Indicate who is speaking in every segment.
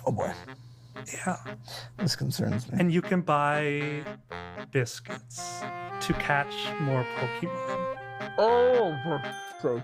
Speaker 1: Oh boy,
Speaker 2: Yeah.
Speaker 1: this concerns me.
Speaker 2: And you can buy biscuits to catch more Pokemon.
Speaker 1: Oh, for sake.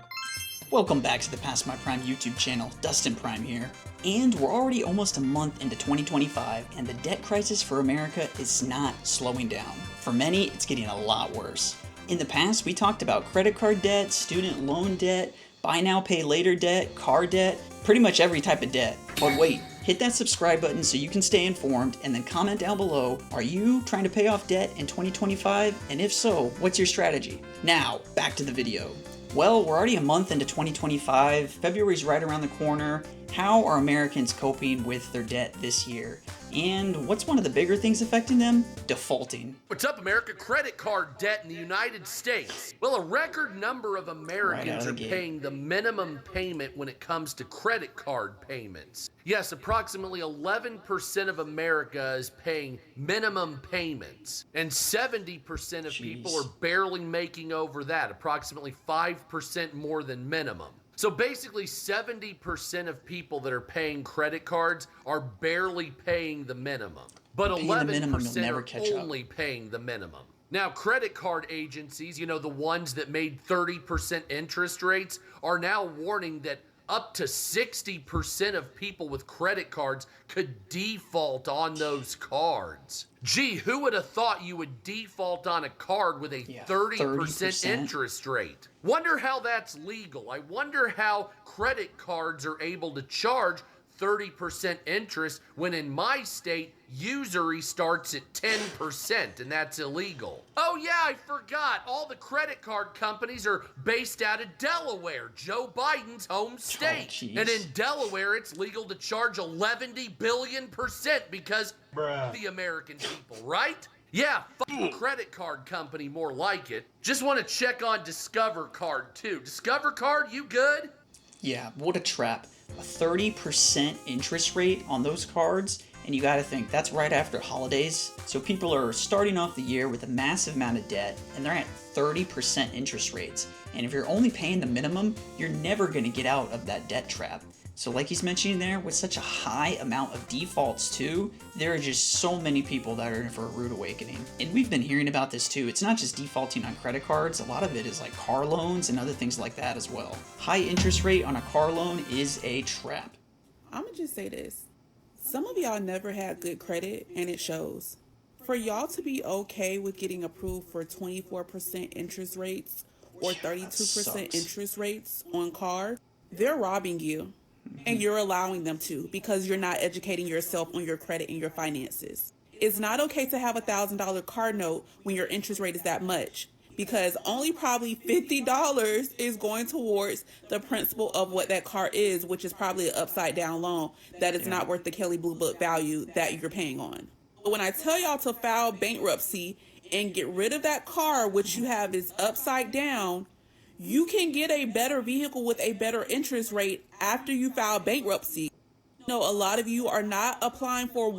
Speaker 3: Welcome back to the Past My Prime YouTube channel. Dustin Prime here. And we're already almost a month into 2025, and the debt crisis for America is not slowing down. For many, it's getting a lot worse. In the past, we talked about credit card debt, student loan debt, buy now, pay later debt, car debt, pretty much every type of debt. But wait, hit that subscribe button so you can stay informed, and then comment down below, are you trying to pay off debt in 2025? And if so, what's your strategy? Now, back to the video. Well, we're already a month into 2025, February's right around the corner. How are Americans coping with their debt this year? And what's one of the bigger things affecting them? Defaulting.
Speaker 4: What's up, America? Credit card debt in the United States. Well, a record number of Americans are paying the minimum payment when it comes to credit card payments. Yes, approximately 11% of America is paying minimum payments, and 70% of people are barely making over that, approximately 5% more than minimum. So basically 70% of people that are paying credit cards are barely paying the minimum, but 11% are only paying the minimum. Now, credit card agencies, you know, the ones that made 30% interest rates, are now warning that up to 60% of people with credit cards could default on those cards. Gee, who would have thought you would default on a card with a 30% interest rate? Wonder how that's legal. I wonder how credit cards are able to charge 30% interest when in my state, usury starts at 10%, and that's illegal. Oh yeah, I forgot. All the credit card companies are based out of Delaware, Joe Biden's home state. And in Delaware, it's legal to charge 11 billion% because the American people, right? Yeah, fuck credit card company, more like it. Just want to check on Discover Card too. Discover Card, you good?
Speaker 3: Yeah, what a trap. A 30% interest rate on those cards, and you gotta think, that's right after holidays. So people are starting off the year with a massive amount of debt, and they're at 30% interest rates. And if you're only paying the minimum, you're never gonna get out of that debt trap. So like he's mentioning there, with such a high amount of defaults too, there are just so many people that are in for a rude awakening. And we've been hearing about this too. It's not just defaulting on credit cards. A lot of it is like car loans and other things like that as well. High interest rate on a car loan is a trap.
Speaker 5: I'm gonna just say this. Some of y'all never had good credit, and it shows. For y'all to be okay with getting approved for 24% interest rates or 32% interest rates on cars, they're robbing you. And you're allowing them to, because you're not educating yourself on your credit and your finances. It's not okay to have $1,000 car note when your interest rate is that much, because only probably $50 is going towards the principal of what that car is, which is probably an upside down loan that is not worth the Kelley Blue Book value that you're paying on. But when I tell y'all to file bankruptcy and get rid of that car, which you have is upside down, you can get a better vehicle with a better interest rate after you file bankruptcy. No, a lot of you are not applying for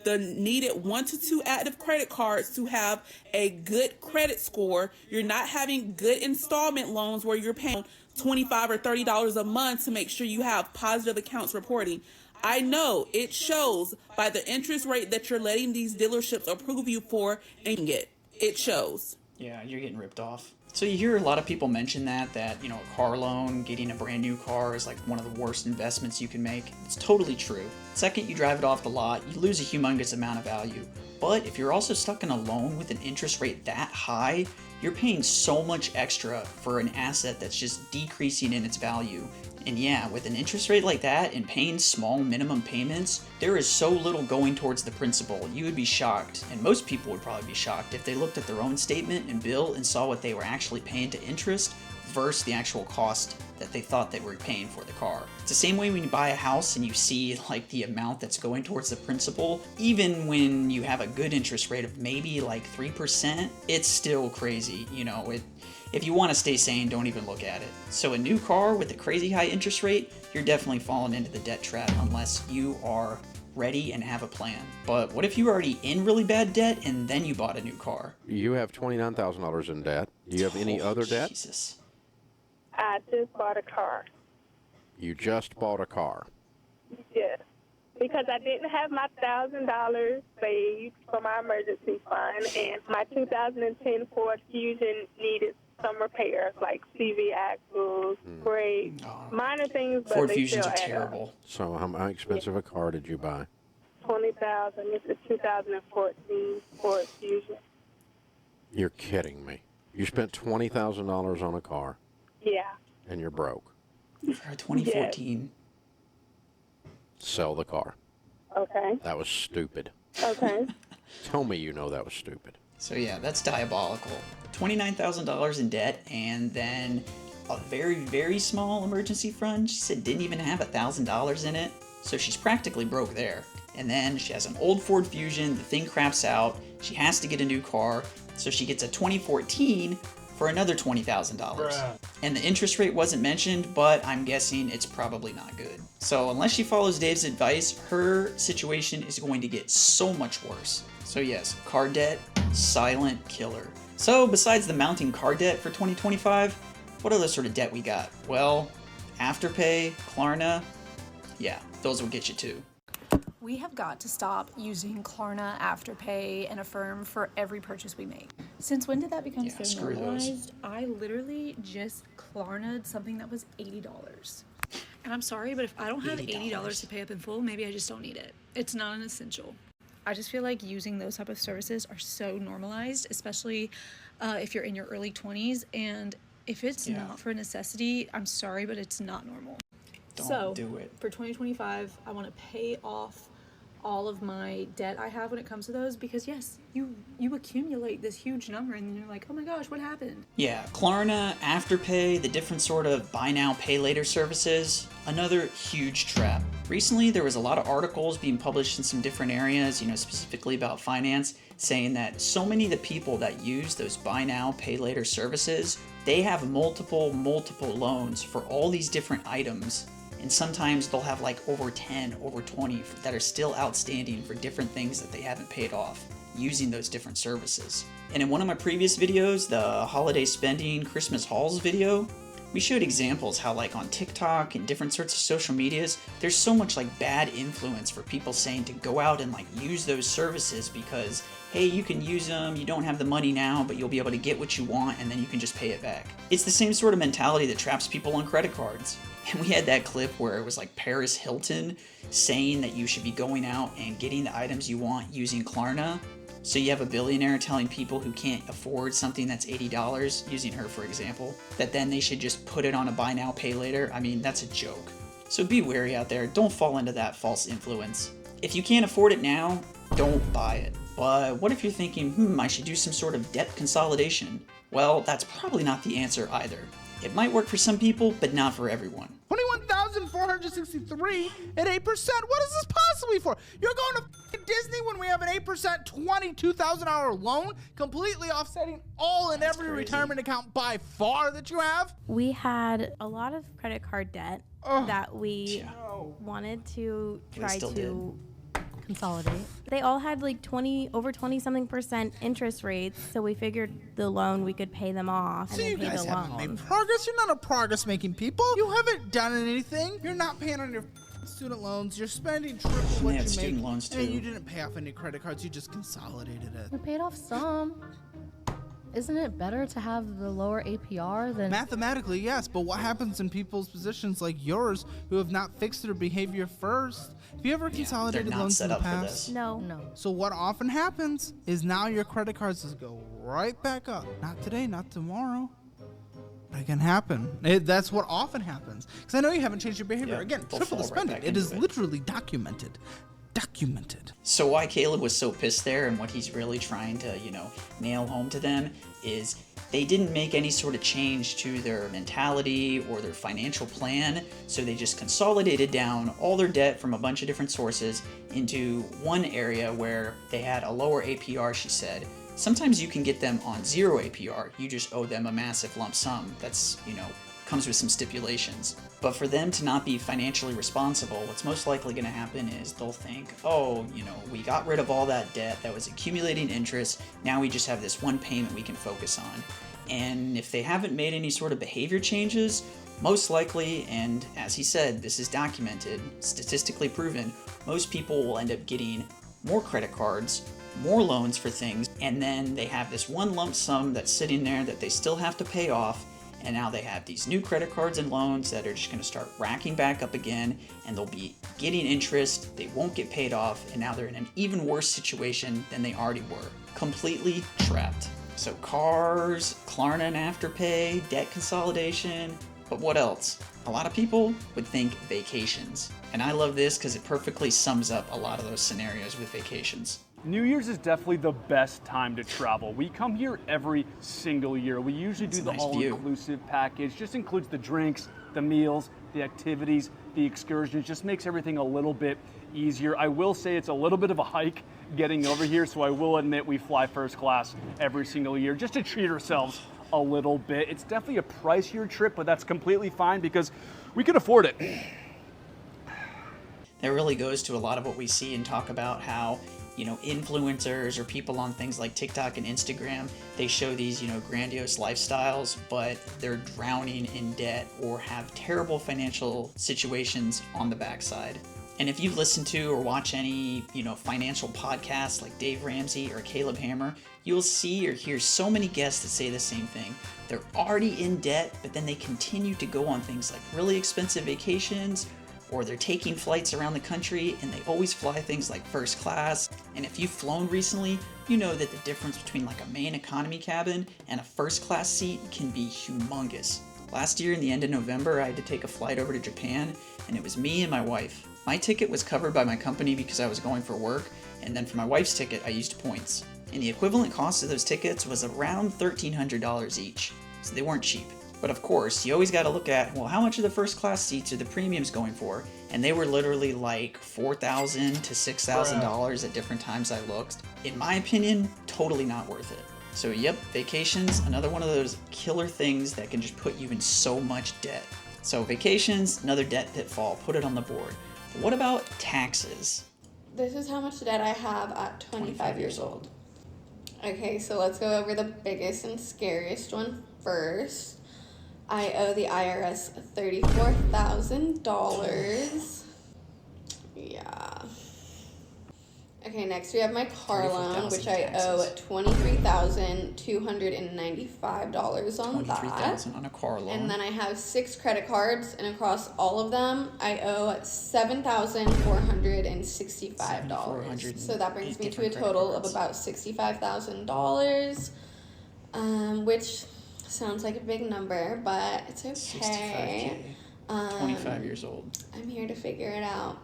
Speaker 5: the needed 1 to 2 active credit cards to have a good credit score. You're not having good installment loans where you're paying $25 or $30 a month to make sure you have positive accounts reporting. I know it shows by the interest rate that you're letting these dealerships approve you for, and it shows.
Speaker 3: Yeah, you're getting ripped off. So you hear a lot of people mention that, you know, a car loan, getting a brand new car is like one of the worst investments you can make. It's totally true. The second you drive it off the lot, you lose a humongous amount of value. But if you're also stuck in a loan with an interest rate that high, you're paying so much extra for an asset that's just decreasing in its value. And yeah, with an interest rate like that and paying small minimum payments, there is so little going towards the principal. You would be shocked, and most people would probably be shocked if they looked at their own statement and bill and saw what they were actually paying to interest versus the actual cost that they thought they were paying for the car. It's the same way when you buy a house and you see like the amount that's going towards the principal. Even when you have a good interest rate of maybe like 3%, it's still crazy. You know, if you want to stay sane, don't even look at it. So a new car with a crazy high interest rate, you're definitely falling into the debt trap unless you are ready and have a plan. But what if you were already in really bad debt and then you bought a new car?
Speaker 6: You have $29,000 in debt. Do you have any other debt?
Speaker 3: Jesus.
Speaker 7: I just bought a car.
Speaker 6: You just bought a car.
Speaker 7: Yes. because I didn't have my $1,000 saved for my emergency fund, and my 2010 Ford Fusion needed some repairs, like CV axles, brakes, minor things, but
Speaker 3: Ford
Speaker 7: they
Speaker 3: Fusions
Speaker 7: still
Speaker 3: are
Speaker 7: add up.
Speaker 3: terrible.
Speaker 6: So how expensive a car did you buy?
Speaker 7: $20,000. It's a 2014 Ford Fusion.
Speaker 6: You're kidding me. You spent $20,000 on a car,
Speaker 7: Yeah.
Speaker 6: and you're broke.
Speaker 3: For a 2014.
Speaker 6: Sell the car.
Speaker 7: Okay.
Speaker 6: That was stupid.
Speaker 7: Okay.
Speaker 6: Tell me you know that was stupid.
Speaker 3: So yeah, that's diabolical. $29,000 in debt, and then a very, very small emergency fund. She said didn't even have $1,000 in it, so she's practically broke there. And then she has an old Ford Fusion, the thing craps out, she has to get a new car, so she gets a 2014 for another $20,000. And the interest rate wasn't mentioned, but I'm guessing it's probably not good. So unless she follows Dave's advice, her situation is going to get so much worse. So yes, car debt, silent killer. So besides the mounting car debt for 2025, what other sort of debt we got? Well, Afterpay, Klarna, yeah, those will get you too.
Speaker 8: We have got to stop using Klarna, Afterpay, and Affirm for every purchase we make. Since when did that become so
Speaker 3: screw those.
Speaker 8: normalized? I literally just Klarna'd something that was $80. And I'm sorry, but if I don't have $80 to pay up in full, maybe I just don't need it. It's not an essential. I just feel like using those type of services are so normalized, especially if you're in your early 20s. And if it's not for a necessity, I'm sorry, but it's not normal.
Speaker 3: Don't do it.
Speaker 8: For 2025, I want to pay off all of my debt I have when it comes to those, because yes, you accumulate this huge number and then you're like, oh my gosh, what happened?
Speaker 3: Yeah, Klarna, Afterpay, the different sort of buy now, pay later services, another huge trap. Recently, there was a lot of articles being published in some different areas, specifically about finance, saying that so many of the people that use those buy now, pay later services, they have multiple loans for all these different items. And sometimes they'll have like over 10, over 20 that are still outstanding for different things that they haven't paid off using those different services. And in one of my previous videos, the holiday spending Christmas hauls video, we showed examples how like on TikTok and different sorts of social medias, there's so much like bad influence for people saying to go out and like use those services because, hey, you can use them, you don't have the money now, but you'll be able to get what you want and then you can just pay it back. It's the same sort of mentality that traps people on credit cards. And we had that clip where it was like Paris Hilton saying that you should be going out and getting the items you want using Klarna. So you have a billionaire telling people who can't afford something that's $80, using her for example, that then they should just put it on a buy now, pay later. I mean, that's a joke. So be wary out there. Don't fall into that false influence. If you can't afford it now, don't buy it. But what if you're thinking, I should do some sort of debt consolidation? Well, that's probably not the answer either. It might work for some people, but not for everyone.
Speaker 9: 21,463 at 8%. What is this possibly for? You're going to Disney when we have an 8% $22,000 loan, completely offsetting all and every retirement account by far that you have?
Speaker 10: We had a lot of credit card debt that we wanted to try to consolidate. They all had like over 20-something% interest rates, so we figured the loan we could pay them off and
Speaker 9: So you
Speaker 10: then pay
Speaker 9: guys
Speaker 10: the
Speaker 9: haven't
Speaker 10: loan.
Speaker 9: made progress. You're not a progress-making people. You haven't done anything. You're not paying on your student loans. You're spending triple what
Speaker 3: They had
Speaker 9: you
Speaker 3: student
Speaker 9: make,
Speaker 3: loans,
Speaker 9: and
Speaker 3: too.
Speaker 9: you didn't pay off any credit cards. You just consolidated it.
Speaker 11: We paid off some. Isn't it better to have the lower APR than...
Speaker 9: Mathematically, yes, but what happens in people's positions like yours who have not fixed their behavior first? Have you ever consolidated
Speaker 3: not
Speaker 9: loans
Speaker 3: set
Speaker 9: in the
Speaker 3: up for
Speaker 9: past?
Speaker 3: this.
Speaker 10: No.
Speaker 9: So what often happens is now your credit cards just go right back up. Not today, not tomorrow. But it can happen. That's what often happens. Because I know you haven't changed your behavior.
Speaker 3: Yeah,
Speaker 9: Again,
Speaker 3: they'll
Speaker 9: triple the
Speaker 3: fall right
Speaker 9: spending.
Speaker 3: back
Speaker 9: It is
Speaker 3: into it.
Speaker 9: literally documented.
Speaker 3: So why Caleb was so pissed there and what he's really trying to, nail home to them is they didn't make any sort of change to their mentality or their financial plan, so they just consolidated down all their debt from a bunch of different sources into one area where they had a lower APR, she said. Sometimes you can get them on 0 APR, you just owe them a massive lump sum that's, comes with some stipulations. But for them to not be financially responsible, what's most likely going to happen is they'll think, we got rid of all that debt that was accumulating interest, now we just have this one payment we can focus on. And if they haven't made any sort of behavior changes, Most likely, and as he said, this is documented, statistically proven, most people will end up getting more credit cards, more loans for things, and then they have this one lump sum that's sitting there that they still have to pay off, and now they have these new credit cards and loans that are just going to start racking back up again, and they'll be getting interest, they won't get paid off, and now they're in an even worse situation than they already were. Completely trapped. So cars, Klarna and Afterpay, debt consolidation, but what else? A lot of people would think vacations. And I love this because it perfectly sums up a lot of those scenarios with vacations.
Speaker 12: New Year's is definitely the best time to travel. We come here every single year. We usually do the all-inclusive package. Just includes the drinks, the meals, the activities, the excursions. Just makes everything a little bit easier. I will say it's a little bit of a hike getting over here, so I will admit we fly first class every single year just to treat ourselves a little bit. It's definitely a pricier trip, but that's completely fine because we can afford it.
Speaker 3: That really goes to a lot of what we see and talk about how, influencers or people on things like TikTok and Instagram, they show these, grandiose lifestyles, but they're drowning in debt or have terrible financial situations on the backside. And if you've listened to or watch any, financial podcasts like Dave Ramsey or Caleb Hammer, you'll see or hear so many guests that say the same thing. They're already in debt, but then they continue to go on things like really expensive vacations, or they're taking flights around the country and they always fly things like first class. And if you've flown recently, you know that the difference between like a main economy cabin and a first class seat can be humongous. Last year in the end of November, I had to take a flight over to Japan, and it was me and my wife. My ticket was covered by my company because I was going for work, and then for my wife's ticket, I used points. And the equivalent cost of those tickets was around $1,300 each, so they weren't cheap. But of course, you always got to look at, well, how much are the first class seats or the premiums going for? And they were literally like $4,000 to $6,000 at different times I looked. In my opinion, totally not worth it. So yep, vacations, another one of those killer things that can just put you in so much debt. So vacations, another debt pitfall, put it on the board. But what about taxes?
Speaker 13: This is how much debt I have at 25 years old. Okay, so let's go over the biggest and scariest one first. I owe the IRS $34,000. Yeah. Okay, next we have my car loan, which I owe $23,295 on that.
Speaker 3: $23,000 on a car loan.
Speaker 13: And then I have 6 credit cards, and across all of them, I owe $7,465. So that brings me to a total of about $65,000, which sounds like a big number, but it's okay.
Speaker 3: 25 years old.
Speaker 13: I'm here to figure it out.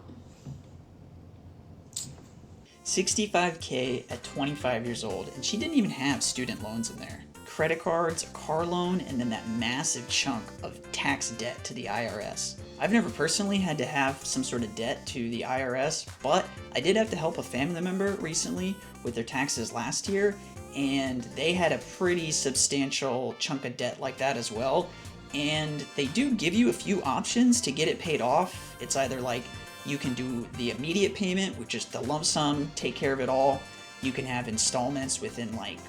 Speaker 3: $65K at 25 years old, and she didn't even have student loans in there. Credit cards, a car loan, and then that massive chunk of tax debt to the IRS. I've never personally had to have some sort of debt to the IRS, but I did have to help a family member recently with their taxes last year, and they had a pretty substantial chunk of debt like that as well. And they do give you a few options to get it paid off. It's either like you can do the immediate payment, which is the lump sum, take care of it all. You can have installments within like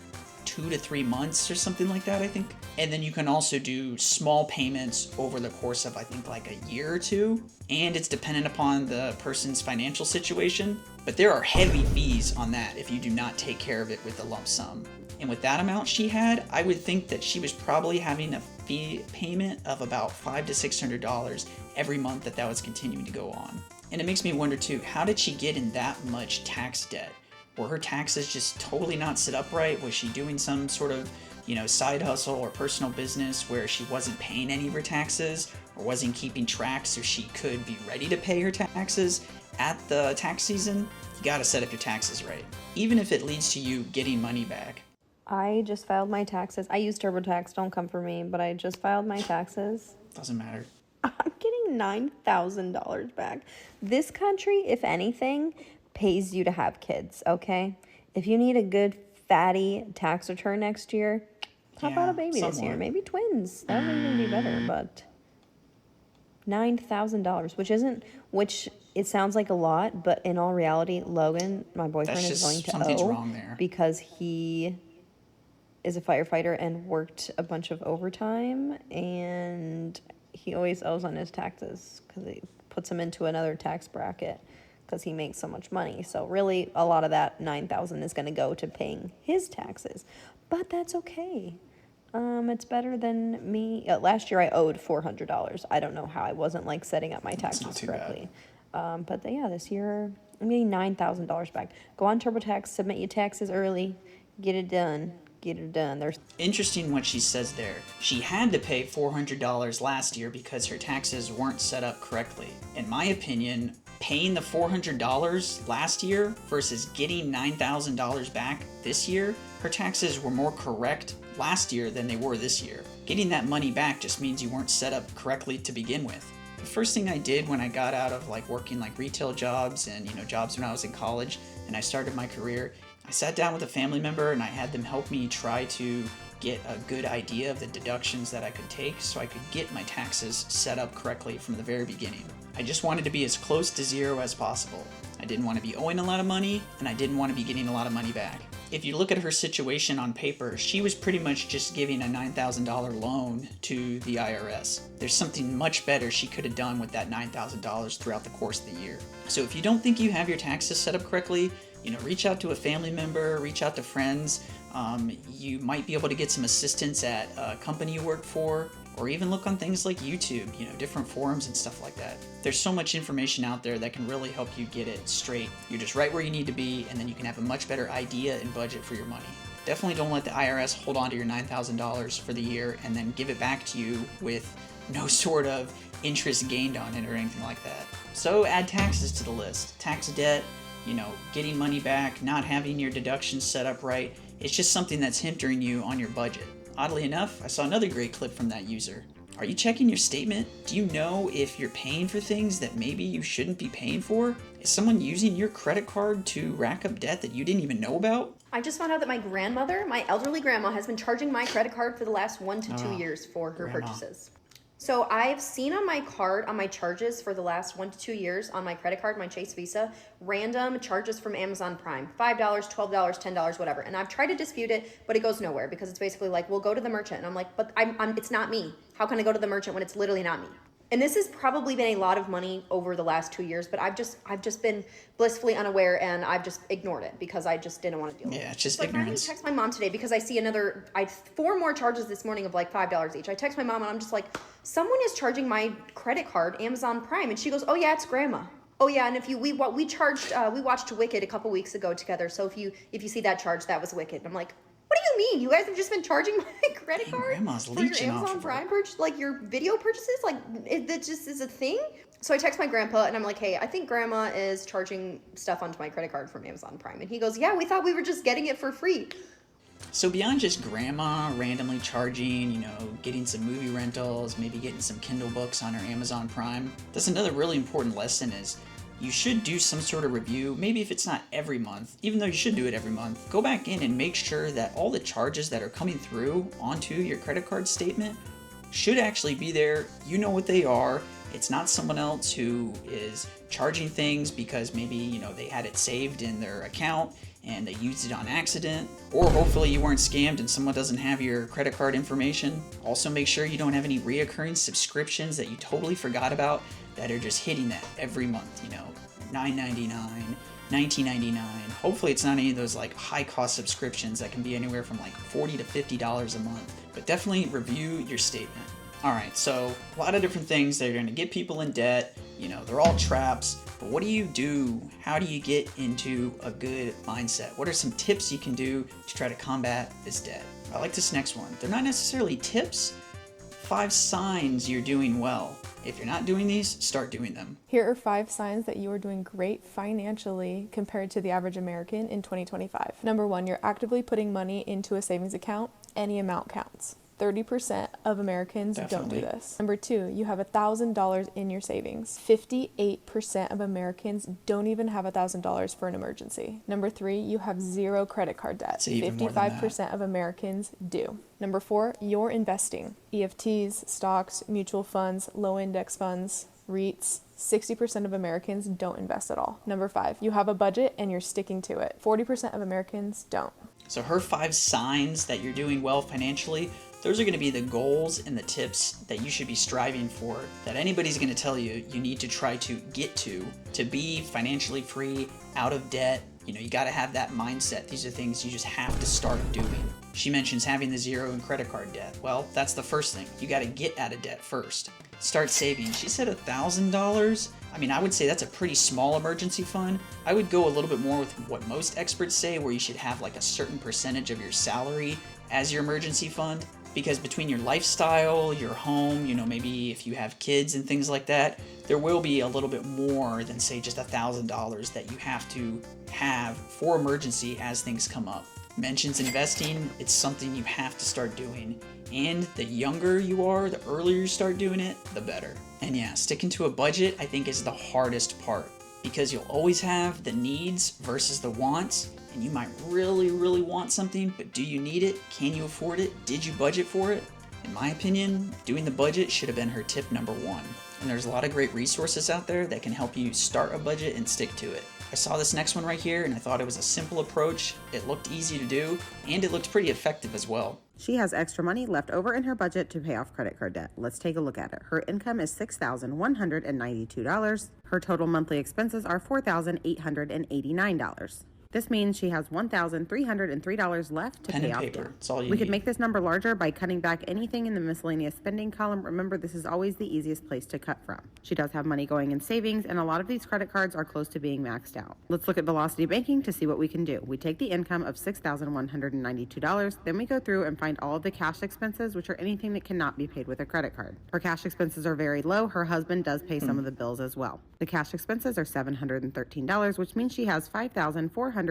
Speaker 3: 2 to 3 months or something like that, I think. And then you can also do small payments over the course of, I think, like a year or two. And it's dependent upon the person's financial situation. But there are heavy fees on that if you do not take care of it with the lump sum. And with that amount she had, I would think that she was probably having a fee payment of about $500 to $600 every month that was continuing to go on. And it makes me wonder too, how did she get in that much tax debt? Were her taxes just totally not set up right? Was she doing some sort of, side hustle or personal business where she wasn't paying any of her taxes or wasn't keeping track so she could be ready to pay her taxes at the tax season? You gotta set up your taxes right, even if it leads to you getting money back.
Speaker 14: I just filed my taxes. I use TurboTax, don't come for me, but I just filed my taxes.
Speaker 3: Doesn't matter.
Speaker 14: I'm getting $9,000 back. This country, if anything, pays you to have kids, okay? If you need a good fatty tax return next year, pop out a baby this year. Maybe twins. That would even be better, but $9,000, which it sounds like a lot, but in all reality, Logan, my boyfriend, is going to owe because he is a firefighter and worked a bunch of overtime, and he always owes on his taxes because it puts him into another tax bracket because he makes so much money. So really, a lot of that $9,000 is going to go to paying his taxes, but that's okay. It's better than me. Last year I owed $400. I don't know how I wasn't like setting up my taxes correctly. But yeah, this year I'm getting $9,000 back. Go on TurboTax, submit your taxes early, get it done. Get it done. There's
Speaker 3: interesting what she says there. She had to pay $400 last year because her taxes weren't set up correctly. In my opinion, paying the $400 last year versus getting $9,000 back this year, her taxes were more correct last year than they were this year. Getting that money back just means you weren't set up correctly to begin with. The first thing I did when I got out of like working like retail jobs and jobs when I was in college and I started my career, I sat down with a family member and I had them help me try to get a good idea of the deductions that I could take so I could get my taxes set up correctly from the very beginning. I just wanted to be as close to zero as possible. I didn't want to be owing a lot of money and I didn't want to be getting a lot of money back. If you look at her situation on paper, she was pretty much just giving a $9,000 loan to the IRS. There's something much better she could have done with that $9,000 throughout the course of the year. So if you don't think you have your taxes set up correctly, reach out to a family member, reach out to friends. You might be able to get some assistance at a company you work for, or even look on things like YouTube, different forums and stuff like that. There's so much information out there that can really help you get it straight. You're just right where you need to be, and then you can have a much better idea and budget for your money. Definitely don't let the IRS hold on to your $9,000 for the year and then give it back to you with no sort of interest gained on it or anything like that. So add taxes to the list. Tax debt, getting money back, not having your deductions set up right. It's just something that's hindering you on your budget. Oddly enough, I saw another great clip from that user. Are you checking your statement? Do you know if you're paying for things that maybe you shouldn't be paying for? Is someone using your credit card to rack up debt that you didn't even know about?
Speaker 14: I just found out that my grandmother, my elderly grandma, has been charging my credit card for the last 1 to 2 years for her purchases. So I've seen on my card, on my charges for the last 1 to 2 years on my credit card, my Chase Visa, random charges from Amazon Prime, $5, $12, $10, whatever. And I've tried to dispute it, but it goes nowhere because it's basically like, well, go to the merchant. And I'm like, but it's not me. How can I go to the merchant when it's literally not me? And this has probably been a lot of money over the last 2 years, but I've just been blissfully unaware and I've just ignored it because I just didn't want to deal with it.
Speaker 3: Yeah, it's just
Speaker 14: so
Speaker 3: ignorance.
Speaker 14: I text my mom today because I see I 4 more charges this morning of like $5 each. I text my mom and I'm just like, someone is charging my credit card, Amazon Prime, and she goes, oh yeah, it's grandma. Oh yeah, and we watched Wicked a couple weeks ago together. So if you see that charge, that was Wicked. And I'm like, what do you mean? You guys have just been charging my credit card
Speaker 3: Grandma's
Speaker 14: for your
Speaker 3: leeching off
Speaker 14: Amazon
Speaker 3: of
Speaker 14: Prime purchase, like your video purchases? Like that just is a thing? So I text my grandpa and I'm like, hey, I think grandma is charging stuff onto my credit card from Amazon Prime. And he goes, yeah, we thought we were just getting it for free.
Speaker 3: So beyond just grandma randomly charging, getting some movie rentals, maybe getting some Kindle books on her Amazon Prime, that's another really important lesson is you should do some sort of review, maybe if it's not every month, even though you should do it every month, go back in and make sure that all the charges that are coming through onto your credit card statement should actually be there. You know what they are. It's not someone else who is charging things because maybe, they had it saved in their account and they used it on accident, or hopefully you weren't scammed and someone doesn't have your credit card information. Also make sure you don't have any reoccurring subscriptions that you totally forgot about that are just hitting that every month, $9.99, $19.99. Hopefully it's not any of those like high cost subscriptions that can be anywhere from like $40 to $50 a month, but definitely review your statement. All right, so a lot of different things that are going to get people in debt. They're all traps, but what do you do? How do you get into a good mindset? What are some tips you can do to try to combat this debt? I like this next one. They're not necessarily tips, 5 signs you're doing well. If you're not doing these, start doing them.
Speaker 15: Here are 5 signs that you are doing great financially compared to the average American in 2025. Number 1, you're actively putting money into a savings account. Any amount counts. 30% of Americans don't do this. Number 2, you have $1,000 in your savings. 58% of Americans don't even have $1,000 for an emergency. Number 3, you have 0 credit card debt. 55% of Americans do. Number 4, you're investing. EFTs, stocks, mutual funds, low index funds, REITs. 60% of Americans don't invest at all. Number 5, you have a budget and you're sticking to it. 40% of Americans don't.
Speaker 3: So her 5 signs that you're doing well financially, Those are going to be the goals and the tips that you should be striving for, that anybody's going to tell you you need to try to get to be financially free, out of debt. You know, you got to have that mindset. These are things you just have to start doing. She mentions having the zero in credit card debt. Well, that's the first thing. You got to get out of debt first. Start saving. She said $1,000. I mean, I would say that's a pretty small emergency fund. I would go a little bit more with what most experts say, where you should have like a certain percentage of your salary as your emergency fund. Because between your lifestyle, your home, you know, maybe if you have kids and things like that, there will be a little bit more than, say, just $1,000 that you have to have for emergency as things come up. Mentions investing, it's something you have to start doing. And the younger you are, the earlier you start doing it, the better. And yeah, sticking to a budget, I think, is the hardest part. Because you'll always have the needs versus the wants. And you might really, really want something, but do you need it? Can you afford it? Did you budget for it? In my opinion, doing the budget should have been her tip number one. And there's a lot of great resources out there that can help you start a budget and stick to it. I saw this next one right here and I thought it was a simple approach. It looked easy to do and it looked pretty effective as well.
Speaker 16: She has extra money left over in her budget to pay off credit card debt. Let's take a look at it. Her income is $6,192. Her total monthly expenses are $4,889. This means she has $1,303 left to pay off debt.
Speaker 3: That's all you
Speaker 16: We
Speaker 3: need.
Speaker 16: could make this number larger by cutting back anything in the miscellaneous spending column. Remember, this is always the easiest place to cut from. She does have money going in savings, and a lot of these credit cards are close to being maxed out. Let's look at Velocity Banking to see what we can do. We take the income of $6,192, then we go through and find all of the cash expenses, which are anything that cannot be paid with a credit card. Her cash expenses are very low. Her husband does pay some of the bills as well. The cash expenses are $713, which means she has $5,479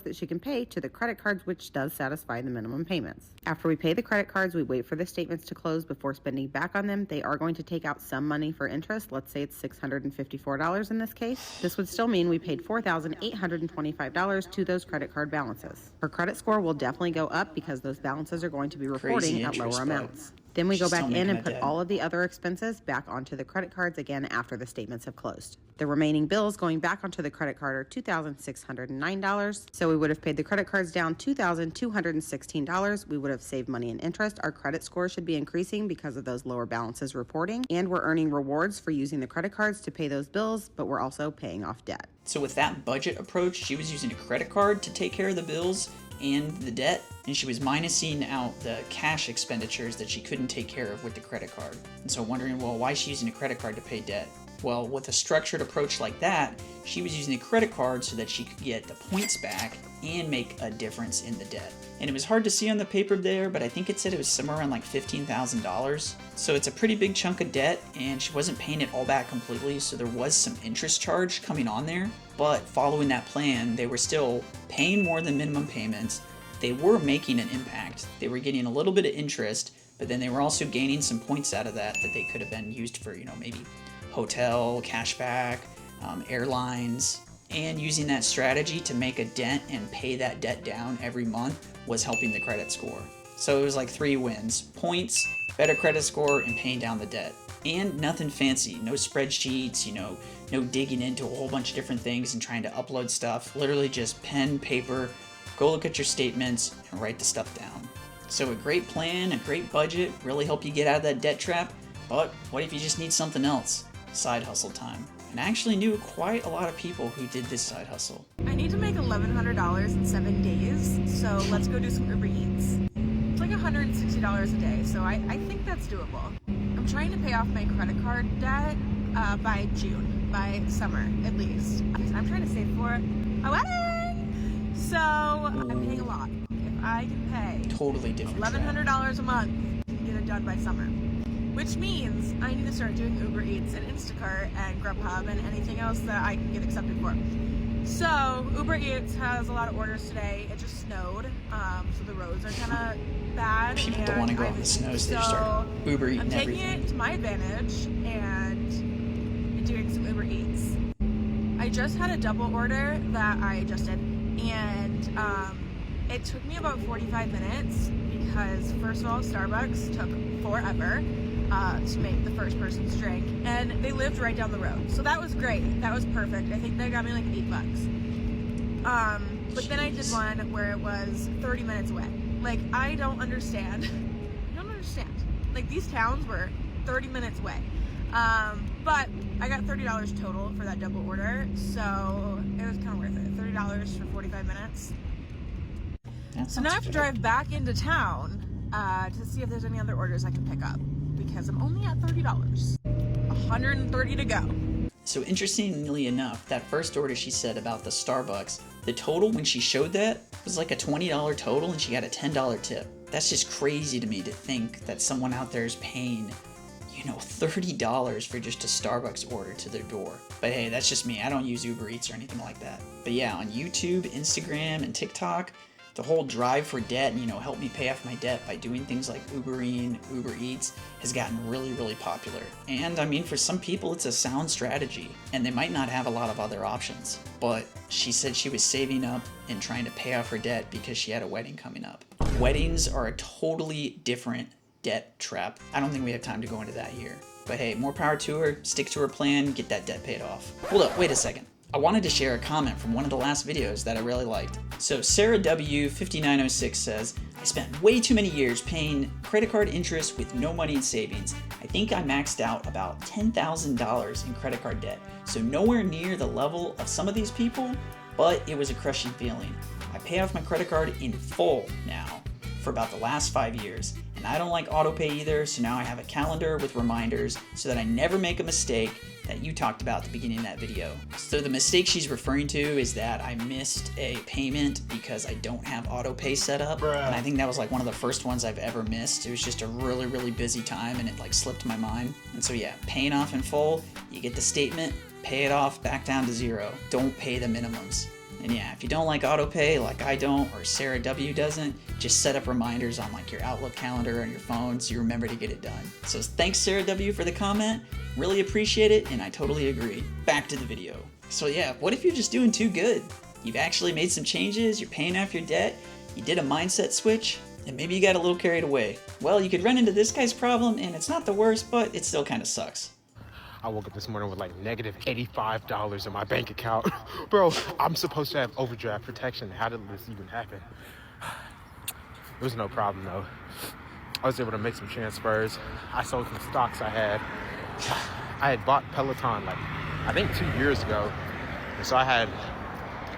Speaker 16: that she can pay to the credit cards, which does satisfy the minimum payments. After we pay the credit cards, we wait for the statements to close before spending back on them. They are going to take out some money for interest. Let's say it's $654 in this case. This would still mean we paid $4,825 to those credit card balances. Her credit score will definitely go up because those balances are going to be reporting at lower amounts. Then we go back in and put all of the other expenses back onto the credit cards again after the statements have closed. The remaining bills going back onto the credit card are $2,609. So we would have paid the credit cards down $2,216. We would have saved money in interest. Our credit score should be increasing because of those lower balances reporting. And we're earning rewards for using the credit cards to pay those bills, but we're also paying off debt.
Speaker 3: So with that budget approach, she was using a credit card to take care of the bills and the debt, and she was minusing out the cash expenditures that she couldn't take care of with the credit card. And so wondering, well, why is she using a credit card to pay debt? Well, with a structured approach like that, she was using the credit card so that she could get the points back and make a difference in the debt. And it was hard to see on the paper there, but I think it said it was somewhere around like $15,000. So it's a pretty big chunk of debt, and she wasn't paying it all back completely, so there was some interest charge coming on there. But following that plan, they were still paying more than minimum payments. They were making an impact. They were getting a little bit of interest, but then they were also gaining some points out of that they could have been used for, you know, maybe hotel, cashback, airlines. And using that strategy to make a dent and pay that debt down every month was helping the credit score. So it was like 3 wins: points, better credit score, and paying down the debt. And nothing fancy, no spreadsheets, you know, no digging into a whole bunch of different things and trying to upload stuff. Literally just pen, paper, go look at your statements and write the stuff down. So a great plan, a great budget, really help you get out of that debt trap. But what if you just need something else? Side hustle time. And I actually knew quite a lot of people who did this side hustle.
Speaker 17: I need to make $1,100 in 7 days, so let's go do some Uber Eats. It's like $160 a day, so I think that's doable. I'm trying to pay off my credit card debt by June, by summer at least. I'm trying to save for a wedding! So I'm paying a lot. If I can pay
Speaker 3: totally different
Speaker 17: $1,100 a month, get it done by summer. Which means I need to start doing Uber Eats and Instacart and Grubhub and anything else that I can get accepted for. So Uber Eats has a lot of orders today. It just snowed, so the roads are kind of bad.
Speaker 3: People don't want to go out in the snow, so they just start Uber Eating
Speaker 17: I'm taking
Speaker 3: everything.
Speaker 17: it to my advantage and doing some Uber Eats. I just had a double order that I just did, and it took me about 45 minutes because, first of all, Starbucks took forever to make the first person's drink, and they lived right down the road, so that was great. That was perfect. I think they got me like $8. But then I did one where it was 30 minutes away. Like, I don't understand understand. Like, these towns were 30 minutes away. But I got $30 total for that double order, so it was kind of worth it. $30 for 45 minutes. So now I have to drive back into town to see if there's any other orders I can pick up, because I'm only at $30. $130 to go.
Speaker 3: So interestingly enough, that first order she said about the Starbucks, the total when she showed that was like a $20 total and she got a $10 tip. That's just crazy to me to think that someone out there is paying, you know, $30 for just a Starbucks order to their door. But hey, that's just me. I don't use Uber Eats or anything like that. But yeah, on YouTube, Instagram, and TikTok, the whole drive for debt and, you know, help me pay off my debt by doing things like Ubering, Uber Eats has gotten really, really popular. And I mean, for some people, it's a sound strategy and they might not have a lot of other options. But she said she was saving up and trying to pay off her debt because she had a wedding coming up. Weddings are a totally different debt trap. I don't think we have time to go into that here. But hey, more power to her, stick to her plan, get that debt paid off. Hold up, wait a second. I wanted to share a comment from one of the last videos that I really liked. So Sarah W5906 says, I spent way too many years paying credit card interest with no money in savings. I think I maxed out about $10,000 in credit card debt. So nowhere near the level of some of these people, but it was a crushing feeling. I pay off my credit card in full now for about the last 5 years. And I don't like auto pay either, so now I have a calendar with reminders so that I never make a mistake that you talked about at the beginning of that video. So the mistake she's referring to is that I missed a payment because I don't have auto pay set up. And I think that was like one of the first ones I've ever missed. It was just a really, really busy time and it like slipped my mind. And so yeah, paying off in full, you get the statement, pay it off, back down to zero. Don't pay the minimums. And yeah, if you don't like auto pay like I don't or Sarah W doesn't, just set up reminders on like your Outlook calendar on your phone so you remember to get it done. So thanks Sarah W for the comment, really appreciate it, and I totally agree. Back to the video. So yeah, what if you're just doing too good? You've actually made some changes, you're paying off your debt, you did a mindset switch, and maybe you got a little carried away. Well, you could run into this guy's problem and it's not the worst, but it still kind of sucks.
Speaker 18: I woke up this morning with like negative $85 in my bank account. Bro, I'm supposed to have overdraft protection. How did this even happen? It was no problem though. I was able to make some transfers. I sold some stocks I had bought Peloton like, I think 2 years ago. And so I had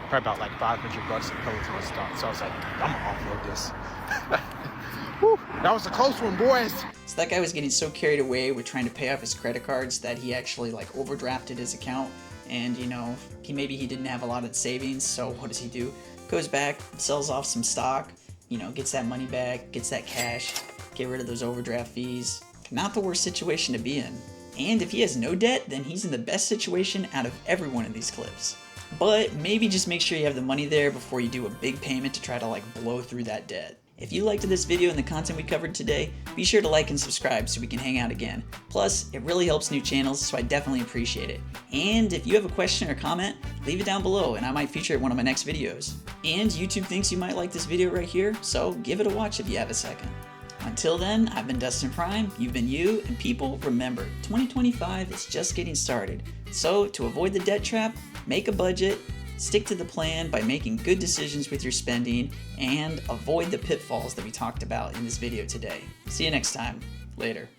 Speaker 18: probably about like $500 in Peloton stock. So I was like, I'm gonna offload this. Whew, that was a close one, boys.
Speaker 3: So that guy was getting so carried away with trying to pay off his credit cards that he actually like overdrafted his account. And you know, maybe he didn't have a lot of savings. So what does he do? Goes back, sells off some stock, you know, gets that money back, gets that cash, get rid of those overdraft fees. Not the worst situation to be in. And if he has no debt, then he's in the best situation out of every one of these clips. But maybe just make sure you have the money there before you do a big payment to try to like blow through that debt. If you liked this video and the content we covered today, be sure to like and subscribe so we can hang out again. Plus, it really helps new channels, so I definitely appreciate it. And if you have a question or comment, leave it down below and I might feature it in one of my next videos. And YouTube thinks you might like this video right here, so give it a watch if you have a second. Until then, I've been Dustin Prime, you've been you, and people, remember, 2025 is just getting started. So, to avoid the debt trap, make a budget, stick to the plan by making good decisions with your spending, and avoid the pitfalls that we talked about in this video today. See you next time. Later.